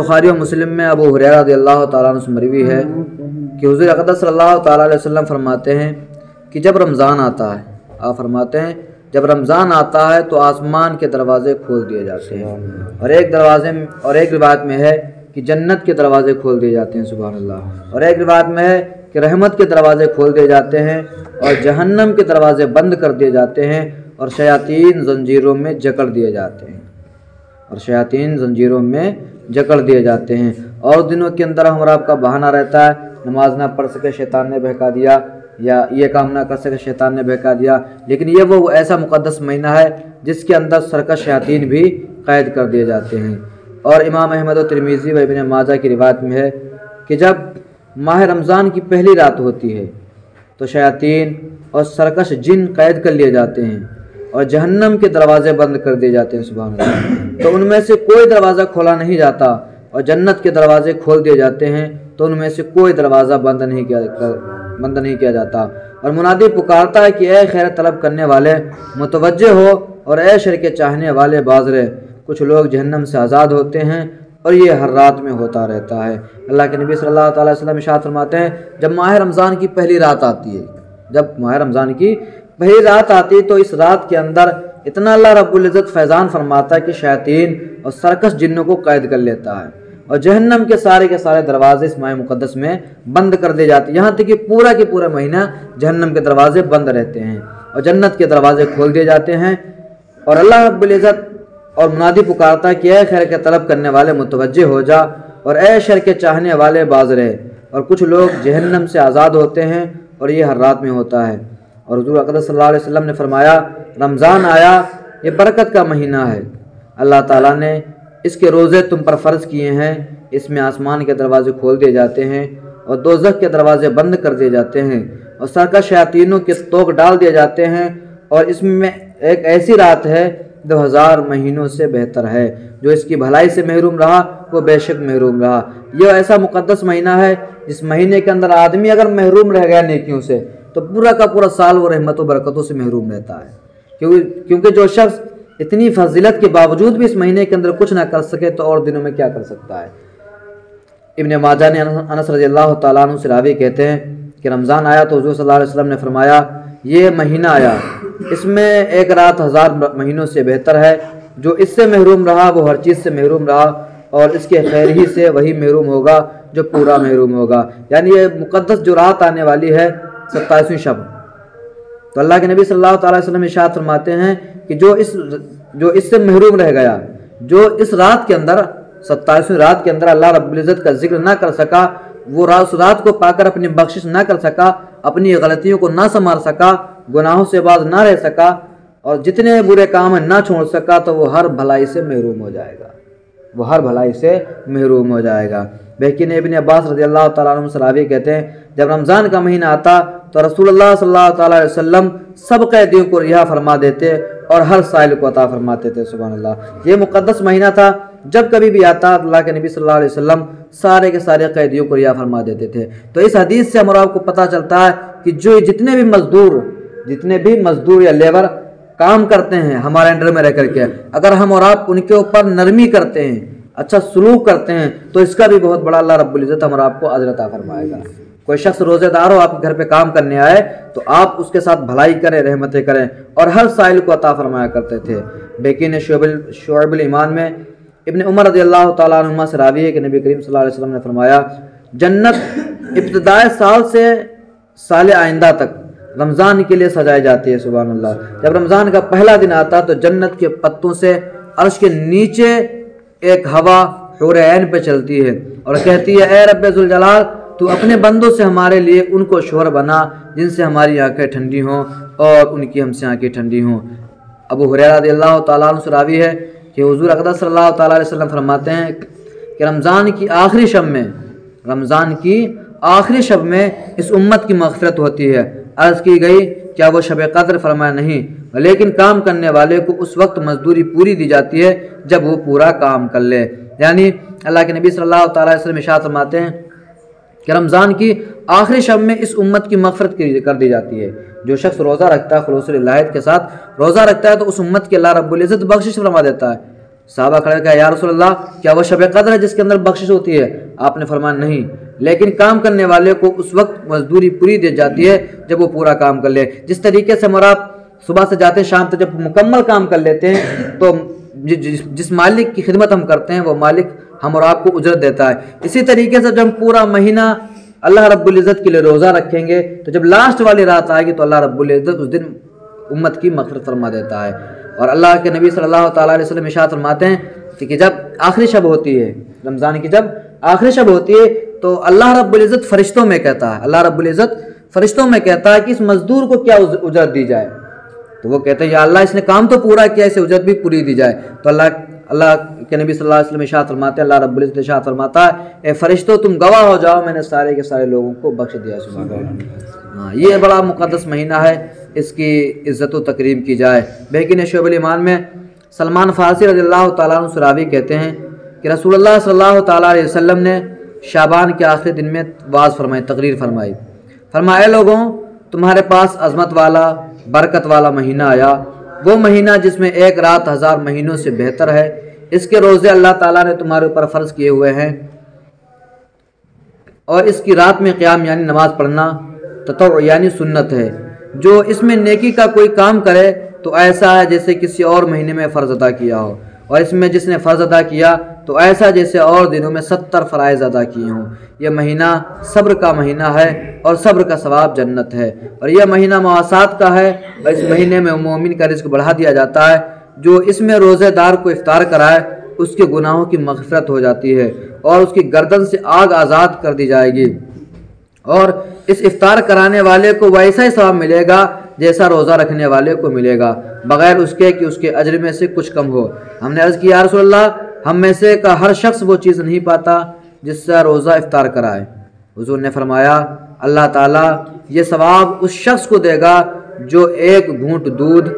بخاری و مسلم میں ابو ہریرہ رضی اللہ تعالیٰ عنہ سے مروی ہے کہ حضور اقدس صلی اللہ تعالیٰ علیہ وسلم فرماتے ہیں کہ جب رمضان آتا ہے، آپ فرماتے ہیں جب رمضان آتا ہے تو آسمان کے دروازے کھول دیے جاتے ہیں، اور ایک روایت میں ہے کہ جنت کے دروازے کھول دیے جاتے ہیں، سبحان اللہ، اور ایک روایت میں ہے کہ رحمت کے دروازے کھول دیے جاتے ہیں اور جہنم کے دروازے بند کر دیے جاتے ہیں اور شیاطین زنجیروں میں جکڑ دیے جاتے ہیں، اور دنوں کے اندر ہم اور آپ کا بہانہ رہتا ہے، نماز نہ پڑھ سکے شیطان نے بہکا دیا، یا یہ کام نہ کر سکے شیطان نے بہکا دیا، لیکن یہ وہ ایسا مقدس مہینہ ہے جس کے اندر سرکش شیاطین بھی قید کر دیے جاتے ہیں۔ اور امام احمد و ترمذی و ابن ماجہ کی روایت میں ہے کہ جب ماہ رمضان کی پہلی رات ہوتی ہے تو شیاطین اور سرکش جن قید کر لیے جاتے ہیں اور جہنم کے دروازے بند کر دیے جاتے ہیں، سبحان اللہ، تو ان میں سے کوئی دروازہ کھولا نہیں جاتا، اور جنت کے دروازے کھول دیے جاتے ہیں تو ان میں سے کوئی دروازہ بند نہیں کیا جاتا، اور منادی پکارتا ہے کہ اے خیر طلب کرنے والے متوجہ ہو، اور اے شر کے چاہنے والے باز رہے، کچھ لوگ جہنم سے آزاد ہوتے ہیں اور یہ ہر رات میں ہوتا رہتا ہے۔ اللہ کے نبی صلی اللہ تعالیٰ علیہ وسلم ارشاد فرماتے ہیں جب ماہ رمضان کی پہلی رات آتی ہے تو اس رات کے اندر اتنا اللہ رب العزت فیضان فرماتا ہے کہ شیاطین اور سرکش جنوں کو قید کر لیتا ہے، اور جہنم کے سارے دروازے اس ماہ مقدس میں بند کر دیے جاتے ہیں، یہاں تک کہ پورا مہینہ جہنم کے دروازے بند رہتے ہیں اور جنت کے دروازے کھول دیے جاتے ہیں، اور اللہ رب العزت اور منادی پکارتا ہے کہ اے خیر کے طلب کرنے والے متوجہ ہو جا، اور اے شر کے چاہنے والے باز رہے، اور کچھ لوگ جہنم سے آزاد ہوتے ہیں اور یہ ہر رات میں ہوتا ہے۔ اور حضور اقدس صلی اللہ علیہ وسلم نے فرمایا رمضان آیا، یہ برکت کا مہینہ ہے، اللہ تعالیٰ نے اس کے روزے تم پر فرض کیے ہیں، اس میں آسمان کے دروازے کھول دیے جاتے ہیں اور دوزخ کے دروازے بند کر دیے جاتے ہیں اور سرکش شیاطینوں کے توق ڈال دیے جاتے ہیں، اور اس میں ایک ایسی رات ہے جو 1000 مہینوں سے بہتر ہے، جو اس کی بھلائی سے محروم رہا وہ بے شک محروم رہا۔ یہ ایسا مقدس مہینہ ہے جس مہینے کے اندر آدمی اگر محروم رہ گیا نیکیوں سے تو پورا کا پورا سال وہ رحمت و برکتوں سے محروم رہتا ہے، کیونکہ جو شخص اتنی فضیلت کے باوجود بھی اس مہینے کے اندر کچھ نہ کر سکے تو اور دنوں میں کیا کر سکتا ہے۔ ابن ماجہ نے انس رضی اللہ تعالیٰ عنہ سے راوی کہتے ہیں کہ رمضان آیا تو حضور صلی اللہ علیہ وسلم نے فرمایا یہ مہینہ آیا، اس میں ایک رات 1000 مہینوں سے بہتر ہے، جو اس سے محروم رہا وہ ہر چیز سے محروم رہا، اور اس کے خیر ہی سے وہی محروم ہوگا جو پورا محروم ہوگا۔ یعنی یہ مقدس جو رات آنے والی ہے 27ویں شب، تو اللہ کے نبی صلی اللہ تعالیٰ علیہ وسلم ارشاد فرماتے ہیں کہ جو اس سے محروم رہ گیا، جو اس رات کے اندر 27ویں رات کے اندر اللہ رب العزت کا ذکر نہ کر سکا، وہ اس رات کو پا کر اپنی بخشش نہ کر سکا، اپنی غلطیوں کو نہ سنبھال سکا، گناہوں سے باز نہ رہ سکا، اور جتنے برے کام ہیں نہ چھوڑ سکا، تو وہ ہر بھلائی سے محروم ہو جائے گا، لیکن ابن عباس رضی اللہ تعالیٰ عنہ صحابی کہتے ہیں جب رمضان کا مہینہ آتا تو رسول اللہ صلی اللہ تعالیٰ علیہ وسلم سب قیدیوں کو رہا فرما دیتے اور ہر سائل کو عطا فرماتے تھے، سبحان اللہ۔ یہ مقدس مہینہ تھا، جب کبھی بھی آتا اللہ کے نبی صلی اللہ علیہ وسلم سارے کے سارے قیدیوں کو رہا فرما دیتے تھے۔ تو اس حدیث سے ہم اور آپ کو پتہ چلتا ہے کہ جو جتنے بھی مزدور یا لیبر کام کرتے ہیں ہمارے انڈر میں رہ کر کے، اگر ہم اور آپ ان کے اوپر نرمی کرتے ہیں، اچھا سلوک کرتے ہیں، تو اس کا بھی بہت بڑا اللہ رب العزت ہم اور آپ کو اجر عطا فرمائے گا۔ کوئی شخص روزے دار ہو آپ کے گھر پہ کام کرنے آئے تو آپ اس کے ساتھ بھلائی کریں، رحمتیں کریں، اور ہر سائل کو عطا فرمایا کرتے تھے۔ لیکن شعب الایمان میں ابن عمر رضی اللہ تعالیٰ عنہما سے راوی ہے کہ نبی کریم صلی اللہ علیہ وسلم نے فرمایا جنت ابتدائے سال سے سال آئندہ تک رمضان کے لیے سجائی جاتی ہے، سبحان اللہ۔ جب رمضان کا پہلا دن آتا تو جنت کے پتوں سے عرش کے نیچے ایک ہوا حور عین پہ چلتی ہے اور کہتی ہے اے رب ذوالجلال تو اپنے بندوں سے ہمارے لیے ان کو شوہر بنا جن سے ہماری آنکھیں ٹھنڈی ہوں اور ان کی ہم سے آنکھیں ٹھنڈی ہوں۔ ابو ہریرہ رضی اللہ تعالیٰ عنہ سے راوی ہے کہ حضور اقدس صلی اللہ تعالیٰ علیہ وسلم فرماتے ہیں کہ رمضان کی آخری شب میں اس امت کی مغفرت ہوتی ہے۔ عرض کی گئی کیا وہ شب قدر؟ فرمایا نہیں، لیکن کام کرنے والے کو اس وقت مزدوری پوری دی جاتی ہے جب وہ پورا کام کر لے۔ یعنی اللہ کے نبی صلی اللہ تعالیٰ علیہ وسلم ارشاد فرماتے ہیں کہ رمضان کی آخری شب میں اس امت کی مغفرت کر دی جاتی ہے۔ جو شخص روزہ رکھتا ہے خلوص الہیت کے ساتھ روزہ رکھتا ہے تو اس امت کے اللہ رب العزت بخشش فرما دیتا ہے، صحابہ کھڑے کہا یا رسول اللہ کیا وہ شب قدر ہے جس کے اندر بخشش ہوتی ہے؟ آپ نے فرمایا نہیں، لیکن کام کرنے والے کو اس وقت مزدوری پوری دی جاتی ہے جب وہ پورا کام کر لے۔ جس طریقے سے ہمارا صبح سے جاتے ہیں شام تک جب مکمل کام کر لیتے ہیں تو جس مالک کی خدمت ہم کرتے ہیں وہ مالک ہم اور آپ کو اجرت دیتا ہے۔ اسی طریقے سے جب ہم پورا مہینہ اللہ رب العزت کے لیے روزہ رکھیں گے تو جب لاسٹ والی رات آئے گی تو اللہ رب العزت اس دن امت کی مغفرت فرما دیتا ہے۔ اور اللہ کے نبی صلی اللہ تعالیٰ علیہ وسلم ارشاد فرماتے ہیں کہ جب آخری شب ہوتی ہے، رمضان کی جب آخری شب ہوتی ہے تو اللہ رب العزت فرشتوں میں کہتا ہے، اللہ رب العزت فرشتوں میں کہتا ہے کہ اس مزدور کو کیا اجرت دی جائے؟ تو وہ کہتے ہیں یا اللہ اس نے کام تو پورا کیا، اسے اجرت بھی پوری دی جائے۔ تو اللہ کے نبی صلی اللہ علیہ وسلم ارشاد فرماتے ہیں، اللہ رب العزت ارشاد فرماتا ہے اے فرشتوں تم گواہ ہو جاؤ میں نے سارے کے سارے لوگوں کو بخش دیا۔ سبحان اللہ، یہ بڑا مقدس مہینہ ہے، اس کی عزت و تکریم کی جائے۔ بہقین شعب الایمان میں سلمان فارسی رضی اللہ تعالیٰ عنہ سراوی کہتے ہیں کہ رسول اللہ صلی اللہ تعالیٰ علیہ وسلم نے شعبان کے آخری دن میں وعظ فرمائی، تقریر فرمائی۔ فرمایا اے لوگوں تمہارے پاس عظمت والا برکت والا مہینہ آیا، وہ مہینہ جس میں ایک رات 1000 مہینوں سے بہتر ہے۔ اس کے روزے اللہ تعالیٰ نے تمہارے اوپر فرض کیے ہوئے ہیں، اور اس کی رات میں قیام یعنی نماز پڑھنا تطوع یعنی سنت ہے۔ جو اس میں نیکی کا کوئی کام کرے تو ایسا ہے جیسے کسی اور مہینے میں فرض ادا کیا ہو، اور اس میں جس نے فرض ادا کیا تو ایسا جیسے اور دنوں میں 70 فرائض ادا کیے ہوں۔ یہ مہینہ صبر کا مہینہ ہے اور صبر کا ثواب جنت ہے، اور یہ مہینہ مواسات کا ہے، اور اس مہینے میں مومن کا رزق بڑھا دیا جاتا ہے۔ جو اس میں روزے دار کو افطار کرائے اس کے گناہوں کی مغفرت ہو جاتی ہے اور اس کی گردن سے آگ آزاد کر دی جائے گی، اور اس افطار کرانے والے کو ویسا ہی ثواب ملے گا جیسا روزہ رکھنے والے کو ملے گا، بغیر اس کے کہ اس کے اجر میں سے کچھ کم ہو۔ ہم نے عرض کیا یا رسول اللہ ہم میں سے کا ہر شخص وہ چیز نہیں پاتا جس سے روزہ افطار کرائے۔ حضور نے فرمایا اللہ تعالیٰ یہ ثواب اس شخص کو دے گا جو ایک گھونٹ دودھ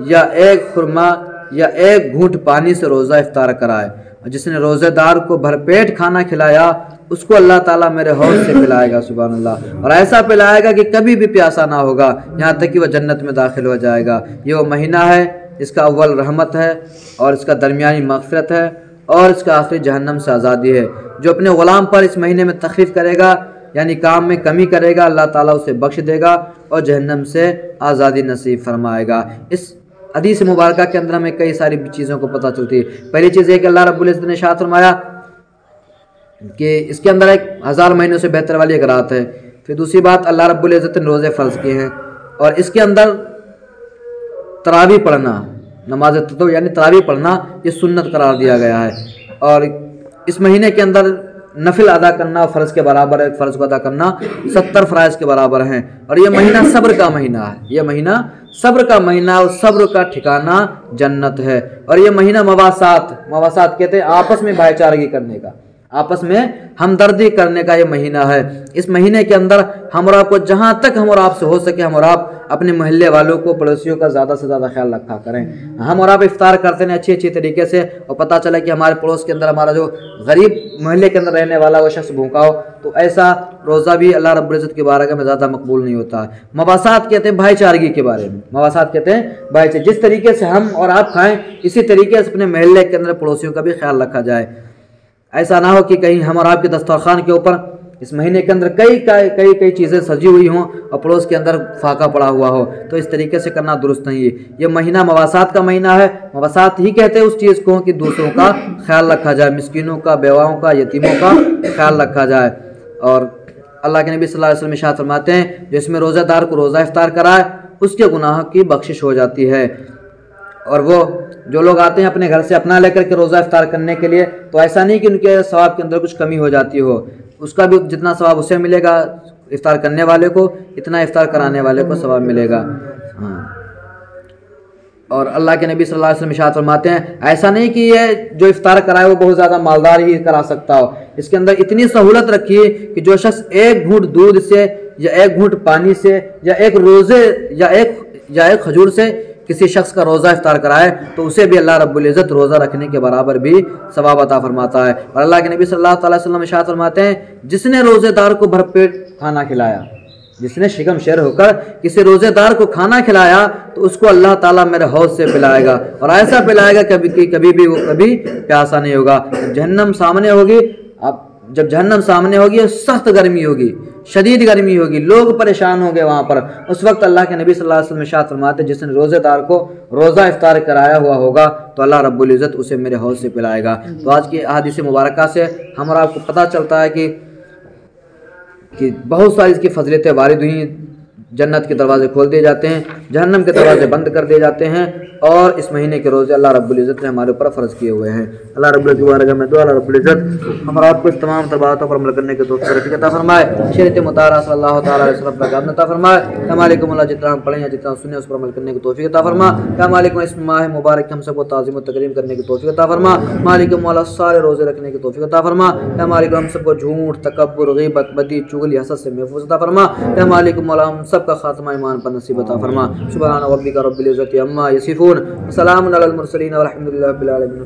یا ایک خرما یا ایک گھونٹ پانی سے روزہ افطار کرائے، اور جس نے روزے دار کو بھرپیٹ کھانا کھلایا اس کو اللہ تعالیٰ میرے حوض سے پلائے گا، سبحان اللہ، اور ایسا پلائے گا کہ کبھی بھی پیاسا نہ ہوگا، یہاں تک کہ وہ جنت میں داخل ہو جائے گا۔ یہ وہ مہینہ ہے اس کا اول رحمت ہے اور اس کا درمیانی مغفرت ہے اور اس کا آخری جہنم سے آزادی ہے۔ جو اپنے غلام پر اس مہینے میں تخفیف کرے گا یعنی کام میں کمی کرے گا اللہ تعالیٰ اسے بخش دے گا اور جہنم سے آزادی نصیب فرمائے گا۔ اس حدیث مبارکہ کے اندر ہمیں کئی ساری چیزوں کو پتہ چلتی ہے۔ پہلی چیز یہ کہ اللہ رب العزت نے ارشاد فرمایا کہ اس کے اندر ایک 1000 مہینوں سے بہتر والی ایک رات ہے۔ پھر دوسری بات اللہ رب العزت نے روزے فرض کیے ہیں، اور اس کے اندر تراویح پڑھنا، نماز تطوع یعنی تراویح پڑھنا یہ سنت قرار دیا گیا ہے، اور اس مہینے کے اندر نفل ادا کرنا فرض کے برابر ہے، فرض کو ادا کرنا 70 فرائض کے برابر ہیں۔ اور یہ مہینہ صبر کا مہینہ ہے، یہ مہینہ صبر کا مہینہ اور صبر کا ٹھکانہ جنت ہے۔ اور یہ مہینہ مواسات کہتے ہیں آپس میں بھائی چارگی کرنے کا، آپس میں ہمدردی کرنے کا یہ مہینہ ہے۔ اس مہینے کے اندر ہم اور آپ کو جہاں تک ہم اور آپ سے ہو سکے ہم اور آپ اپنے محلے والوں کو پڑوسیوں کا زیادہ سے زیادہ خیال رکھا کریں۔ ہم اور آپ افطار کرتے ہیں اچھی طریقے سے، اور پتہ چلا کہ ہمارے پڑوس کے اندر ہمارا جو غریب محلے کے اندر رہنے والا وہ شخص بھوکا ہو تو ایسا روزہ بھی اللہ رب العزت کی بارگاہ میں زیادہ مقبول نہیں ہوتا ہے۔ مواسات کہتے ہیں بھائی چارگی کے بارے میں، مواسات کہتے ہیں بھائی چارگی، جس طریقے سے ہم اور آپ کھائیں اسی طریقے سے اپنے محلے کے اندر پڑوسیوں کا بھی خیال رکھا جائے۔ ایسا نہ ہو کہ کہیں ہم اور آپ کے دسترخوان کے اوپر اس مہینے کے اندر کئی چیزیں سجی ہوئی ہوں اور پڑوس کے اندر فاقہ پڑا ہوا ہو، تو اس طریقے سے کرنا درست نہیں ہے۔ یہ مہینہ مواسات کا مہینہ ہے، مواسات ہی کہتے ہیں اس چیز کو کہ دوسروں کا خیال رکھا جائے، مسکینوں کا، بیواؤں کا، یتیموں کا خیال رکھا جائے۔ اور اللہ کے نبی صلی اللہ علیہ وسلم ارشاد فرماتے ہیں جس میں روزہ دار کو روزہ افطار کرائے اس کے گناہ کی بخشش ہو جاتی ہے۔ اور وہ جو لوگ آتے ہیں اپنے گھر سے اپنا لے کر کے روزہ افطار کرنے کے لیے تو ایسا نہیں کہ ان کے ثواب کے اندر کچھ کمی ہو جاتی ہو، اس کا بھی جتنا ثواب اسے ملے گا افطار کرنے والے کو اتنا افطار کرانے والے کو ثواب ملے گا۔ اور اللہ کے نبی صلی اللہ علیہ وسلم ارشاد فرماتے ہیں ایسا نہیں کہ یہ جو افطار کرائے وہ بہت زیادہ مالدار ہی کرا سکتا ہو، اس کے اندر اتنی سہولت رکھی ہے کہ جو شخص ایک گھونٹ دودھ سے یا ایک گھونٹ پانی سے یا ایک روزے یا ایک کھجور سے کسی شخص کا روزہ افطار کرائے تو اسے بھی اللہ رب العزت روزہ رکھنے کے برابر بھی ثواب عطا فرماتا ہے۔ اور اللہ کے نبی صلی اللہ علیہ وسلم ارشاد فرماتے ہیں جس نے روزے دار کو بھرپیٹ کھانا کھلایا، جس نے شکم شیر ہو کر کسی روزے دار کو کھانا کھلایا تو اس کو اللہ تعالیٰ میرے حوض سے پلائے گا، اور ایسا پلائے گا کہ کبھی بھی وہ کبھی پیاسا نہیں ہوگا۔ جہنم سامنے ہوگی، جب جہنم سامنے ہوگی سخت گرمی ہوگی، شدید گرمی ہوگی، لوگ پریشان ہوں گے وہاں پر، اس وقت اللہ کے نبی صلی اللہ علیہ وسلم ارشاد فرماتے جس نے روزے دار کو روزہ افطار کرایا ہوا ہوگا تو اللہ رب العزت اسے میرے حوض سے پلائے گا۔ تو آج کی احادیث مبارکہ سے ہم اور آپ کو پتہ چلتا ہے کہ بہت ساری اس کی فضیلتیں وارد ہوئی ہیں، جنت کے دروازے کھول دیے جاتے ہیں، جہنم کے دروازے بند کر دیے جاتے ہیں، اور اس مہینے کے روزے اللہ رب العزت نے ہمارے اوپر فرض کیے ہوئے ہیں۔ اللہ رب العزت کی بارگاہ میں دعا، اللہ رب العزت ہم اور آپ کو اس تمام باتوں پر عمل کرنے کے توفیق عطا فرمائے، شریعت مطہرہ صلی اللہ تعالیٰ علیہ وسلم پر عطا فرمائے۔ اے مالک مولا جتنا ہم پڑھیں یا جتنا سنیں اس پر عمل کرنے کی توفیق عطا فرما۔ اے مالک مولا اس ماہ مبارک ہم سب کو تعظیم و تکریم کرنے کی توفیق عطا فرما۔ مالک مولا سارے روزے رکھنے کی توفیق عطا فرما۔ اے مالک ہم سب کو جھوٹ، تکبر، غیبت، بدی، چغلی، حسد سے محفوظ عطا فرما۔ اے مالک مولا ہم سب کا خاتمہ ایمان پر نصیب عطا فرما۔ سبحان ربک رب العزت عما یصفون، وسلام علی المرسلین والحمد للہ رب العالمین۔